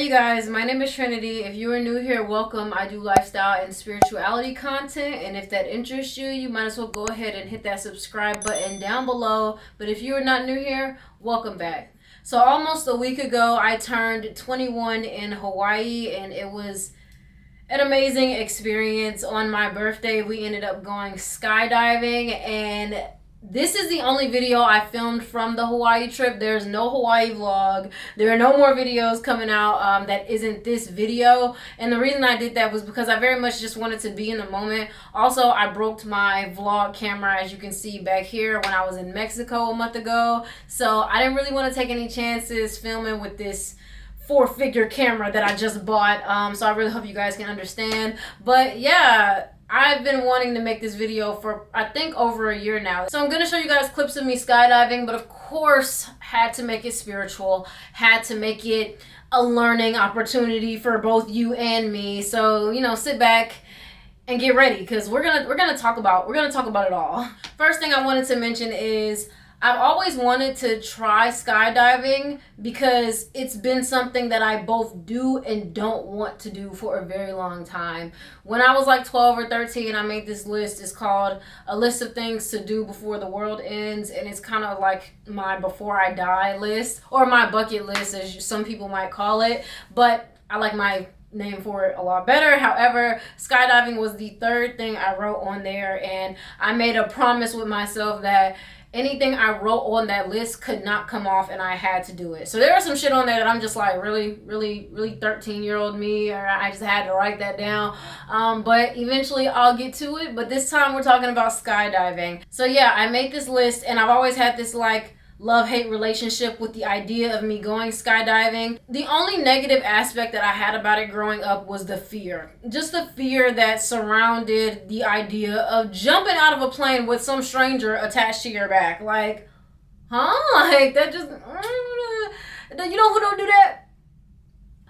Hey you guys, my name is Trinity. If you are new here, welcome. I do lifestyle and spirituality content, and if that interests you, you might as well go ahead and hit that subscribe button down below. But if you are not new here, welcome back. So almost a week ago, I turned 21 in Hawaii, and it was an amazing experience. On my birthday, we ended up going skydiving, and this is the only video I filmed from the Hawaii trip. There's no Hawaii vlog. There are no more videos coming out that isn't this video. And the reason I did that was because I very much just wanted to be in the moment. Also, I broke my vlog camera, as you can see back here, when I was in Mexico a month ago. So I didn't really want to take any chances filming with this four-figure camera that I just bought. So I really hope you guys can understand. But yeah, I've been wanting to make this video for, I think, over a year now. So I'm going to show you guys clips of me skydiving, but of course, had to make it spiritual, had to make it a learning opportunity for both you and me. So, you know, sit back and get ready, because we're gonna talk about it all. First thing I wanted to mention is I've always wanted to try skydiving because it's been something that I both do and don't want to do for a very long time. When I was like 12 or 13, I made this list. It's called A List of Things to Do Before the World Ends, and it's kind of like my before I die list, or my bucket list, as some people might call it, but I like my name for it a lot better. However, skydiving was the third thing I wrote on there, and I made a promise with myself that anything I wrote on that list could not come off, and I had to do it. So there was some shit on there that I'm just like, really 13-year-old me, or I just had to write that down. But eventually I'll get to it. But this time we're talking about skydiving. So yeah, I made this list, and I've always had this like love-hate relationship with the idea of me going skydiving. The only negative aspect that I had about it growing up was the fear. Just the fear that surrounded the idea of jumping out of a plane with some stranger attached to your back. Like, huh? Like, that just... You know who don't do that?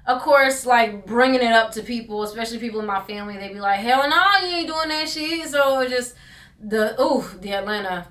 Of course, like, bringing it up to people, especially people in my family, they be like, hell no, you ain't doing that shit. So it just... The Atlanta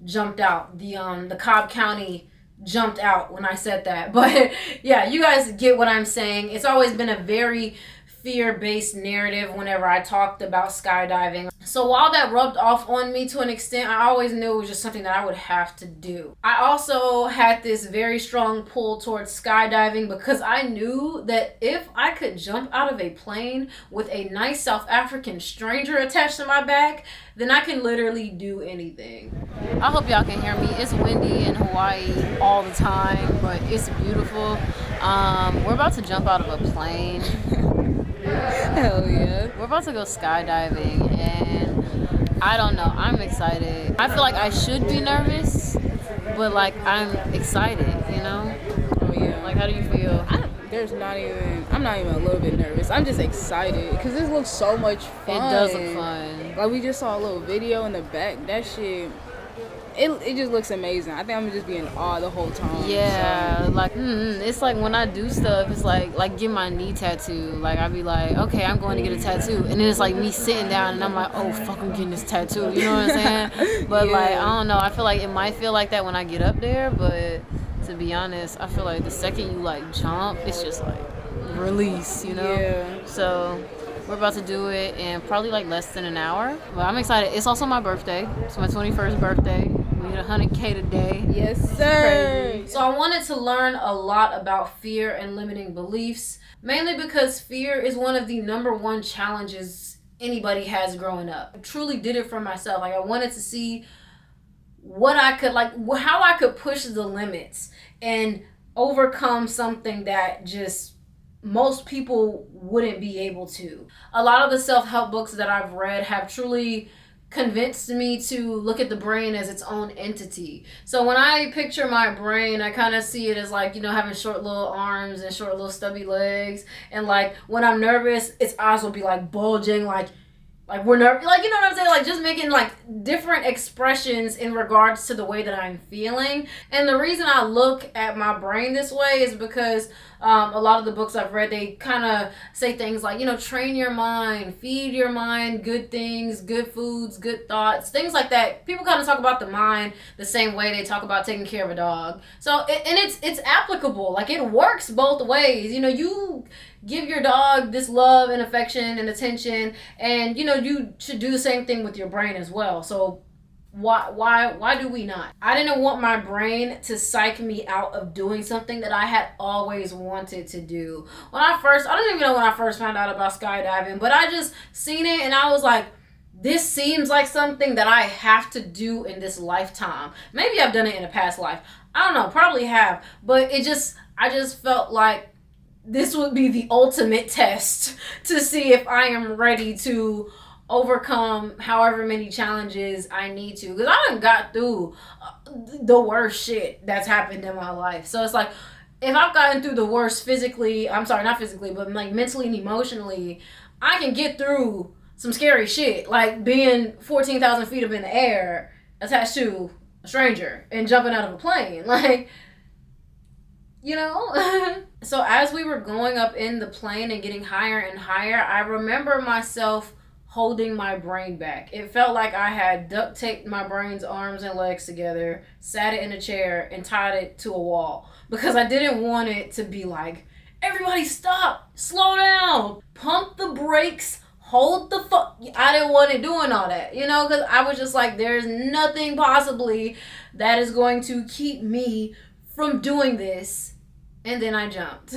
jumped out. The Cobb County jumped out when I said that. But yeah, you guys get what I'm saying. It's always been a very fear-based narrative whenever I talked about skydiving. So while that rubbed off on me to an extent, I always knew it was just something that I would have to do. I also had this very strong pull towards skydiving because I knew that if I could jump out of a plane with a nice South African stranger attached to my back, then I can literally do anything. I hope y'all can hear me. It's windy in Hawaii all the time, but it's beautiful. We're about to jump out of a plane. Hell yeah. We're about to go skydiving, and I don't know. I'm excited. I feel like I should be nervous, but like I'm excited, you know? Oh yeah. Like, how do you feel? I'm not even a little bit nervous. I'm just excited because this looks so much fun. It does look fun. Like, we just saw a little video in the back. That shit, it just looks amazing. I think I'm gonna just be in awe the whole time. Yeah, so. Like, it's like when I do stuff, it's like get my knee tattoo. Like, I'd be like, okay, I'm going to get a tattoo. And then it's like me sitting down and I'm like, oh, fuck, I'm getting this tattoo. You know what I'm saying? But yeah. Like, I don't know. I feel like it might feel like that when I get up there. But to be honest, I feel like the second you, like, jump, it's just like release, you know? Yeah. So we're about to do it in probably like less than an hour. But I'm excited. It's also my birthday. It's my 21st birthday. We hit 100K today. Yes, sir. So I wanted to learn a lot about fear and limiting beliefs, mainly because fear is one of the #1 challenges anybody has growing up. I truly did it for myself. Like, I wanted to see what I could, like, how I could push the limits and overcome something that just most people wouldn't be able to. A lot of the self-help books that I've read have truly convinced me to look at the brain as its own entity. So when I picture my brain, I kind of see it as like, you know, having short little arms and short little stubby legs. And like when I'm nervous, its eyes will be like bulging, like like we're nervous, like, you know what I'm saying, like just making like different expressions in regards to the way that I'm feeling. And the reason I look at my brain this way is because a lot of the books I've read, they kind of say things like, you know, train your mind, feed your mind good things, good foods, good thoughts, things like that. People kind of talk about the mind the same way they talk about taking care of a dog. So and it's applicable, like it works both ways. You know, you give your dog this love and affection and attention, and you know you should do the same thing with your brain as well. So why do we not? I didn't want my brain to psych me out of doing something that I had always wanted to do. I don't even know when I first found out about skydiving, but I just seen it and I was like, this seems like something that I have to do in this lifetime. Maybe I've done it in a past life, I don't know, probably have, but I just felt like this would be the ultimate test to see if I am ready to overcome however many challenges I need to. Because I done got through the worst shit that's happened in my life. So it's like, if I've gotten through the worst physically, I'm sorry, not physically, but like mentally and emotionally, I can get through some scary shit. Like being 14,000 feet up in the air attached to a stranger and jumping out of a plane. Like, you know? So as we were going up in the plane and getting higher and higher, I remember myself holding my brain back. It felt like I had duct taped my brain's arms and legs together, sat it in a chair, and tied it to a wall. Because I didn't want it to be like, everybody stop, slow down, pump the brakes, hold the fuck. I didn't want it doing all that, you know? Because I was just like, there's nothing possibly that is going to keep me from doing this. And then I jumped.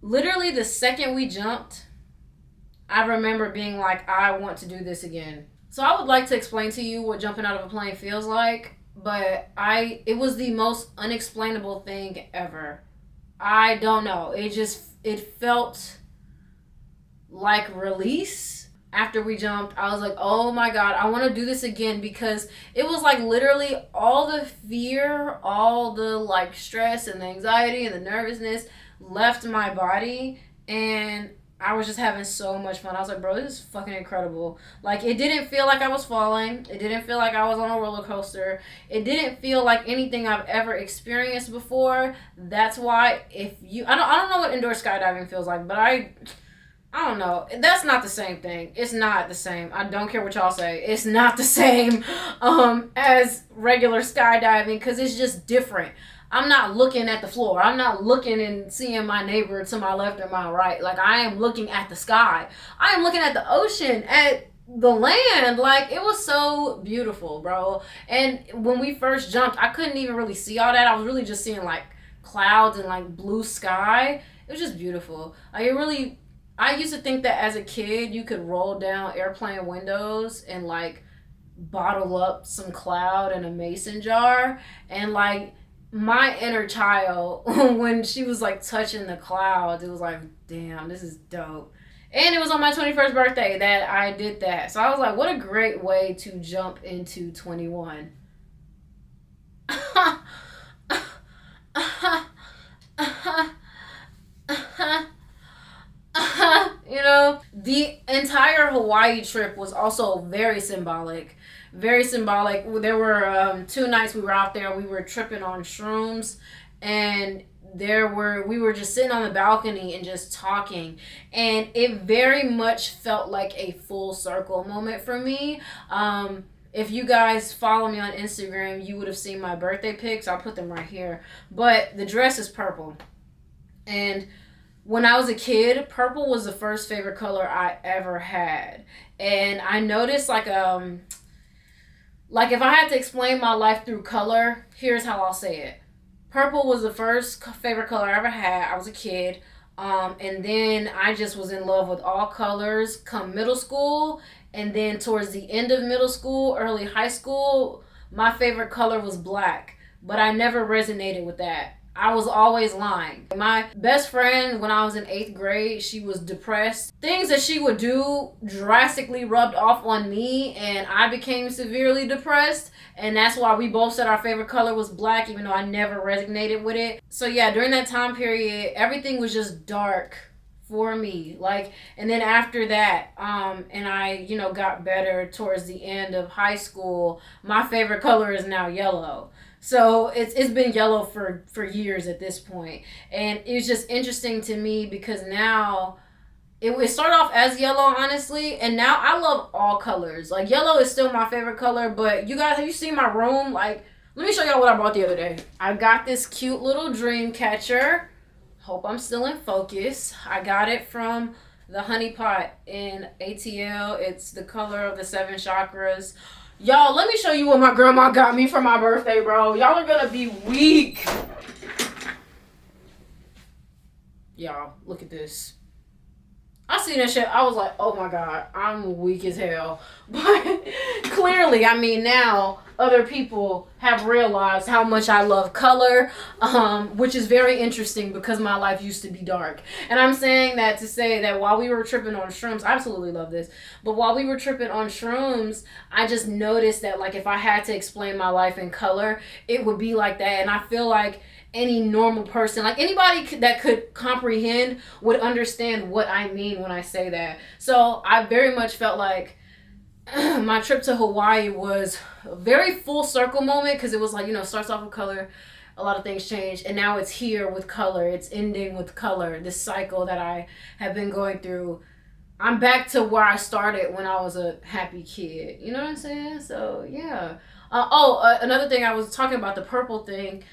Literally the second we jumped, I remember being like, I want to do this again. So I would like to explain to you what jumping out of a plane feels like, but it was the most unexplainable thing ever. I don't know. It felt like release, after we jumped, I was like, oh my God, I want to do this again, because it was like literally all the fear, all the like stress and the anxiety and the nervousness left my body, and I was just having so much fun. I was like, bro, this is fucking incredible. Like, it didn't feel like I was falling. It didn't feel like I was on a roller coaster. It didn't feel like anything I've ever experienced before. That's why if you, I don't know what indoor skydiving feels like, but I don't know. That's not the same thing. It's not the same. I don't care what y'all say. It's not the same as regular skydiving, because it's just different. I'm not looking at the floor. I'm not looking and seeing my neighbor to my left or my right. Like, I am looking at the sky. I am looking at the ocean, at the land. Like, it was so beautiful, bro. And when we first jumped, I couldn't even really see all that. I was really just seeing like clouds and like blue sky. It was just beautiful. Like, it really, I used to think that as a kid, you could roll down airplane windows and like bottle up some cloud in a mason jar. And like, my inner child, when she was like touching the clouds, it was like, damn, this is dope. And it was on my 21st birthday that I did that. So I was like, what a great way to jump into 21. You know, the entire Hawaii trip was also very symbolic. Very symbolic. There were 2 nights we were out there. We were tripping on shrooms, and we were just sitting on the balcony and just talking, and it very much felt like a full circle moment for me. If you guys follow me on Instagram, you would have seen my birthday pics. I'll put them right here. But the dress is purple, and when I was a kid, purple was the first favorite color I ever had. And I noticed like if I had to explain my life through color, here's how I'll say it. Purple was the first favorite color I ever had. I was a kid. And then I just was in love with all colors come middle school. And then towards the end of middle school, early high school, my favorite color was black. But I never resonated with that. I was always lying. My best friend, when I was in 8th grade, she was depressed. Things that she would do drastically rubbed off on me, and I became severely depressed. And that's why we both said our favorite color was black, even though I never resonated with it. So yeah, during that time period, everything was just dark for me. Like, and then after that, and I, got better towards the end of high school, my favorite color is now yellow. So it's been yellow for years at this point. And it was just interesting to me because now it started off as yellow, honestly, and now I love all colors. Like, yellow is still my favorite color, but you guys, have you seen my room? Like, let me show y'all what I bought the other day. I got this cute little dream catcher. Hope I'm still in focus. I got it from the Honey Pot in ATL. It's the color of the 7 chakras. Y'all, let me show you what my grandma got me for my birthday, bro. Y'all are gonna be weak. Y'all, look at this. I seen that shit. I was like, oh my God, I'm weak as hell. But clearly, I mean, now other people have realized how much I love color, which is very interesting because my life used to be dark. And I'm saying that to say that while we were tripping on shrooms, I absolutely love this, but while we were tripping on shrooms, I just noticed that, like, if I had to explain my life in color, it would be like that. And I feel like any normal person, like anybody that could comprehend, would understand what I mean when I say that. So I very much felt like my trip to Hawaii was a very full circle moment, because it was like, starts off with color, a lot of things change, and now it's here with color, it's ending with color, this cycle that I have been going through. I'm back to where I started when I was a happy kid, you know what I'm saying? So yeah. Another thing, I was talking about the purple thing.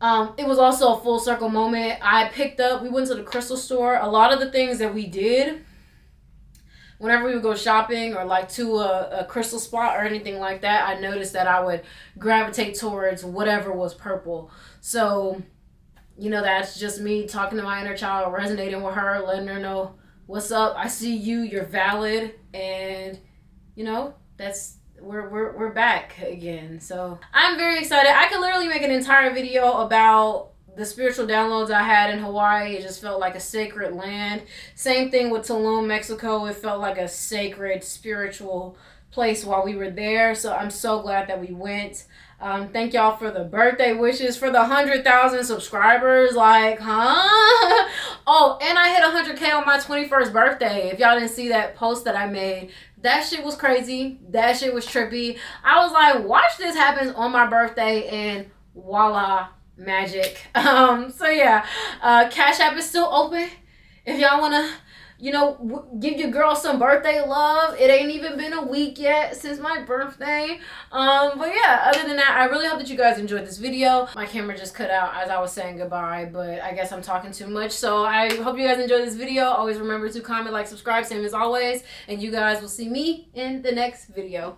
It was also a full circle moment. We went to the crystal store. A lot of the things that we did, whenever we would go shopping or like to a crystal spot or anything like that, I noticed that I would gravitate towards whatever was purple. So, that's just me talking to my inner child, resonating with her, letting her know, what's up? I see you, you're valid. And, we're back again. So I'm very excited. I could literally make an entire video about the spiritual downloads I had in Hawaii, it just felt like a sacred land. Same thing with Tulum, Mexico. It felt like a sacred spiritual place while we were there. So I'm so glad that we went. Thank y'all for the birthday wishes for the 100,000 subscribers. Like, huh? Oh, and I hit 100K on my 21st birthday. If y'all didn't see that post that I made, that shit was crazy. That shit was trippy. I was like, watch this happen on my birthday, and voila, magic. So yeah, Cash App is still open. If y'all wanna, give your girl some birthday love. It ain't even been a week yet since my birthday. But yeah, other than that, I really hope that you guys enjoyed this video. My camera just cut out as I was saying goodbye, but I guess I'm talking too much. So I hope you guys enjoyed this video. Always remember to comment, like, subscribe, same as always. And you guys will see me in the next video.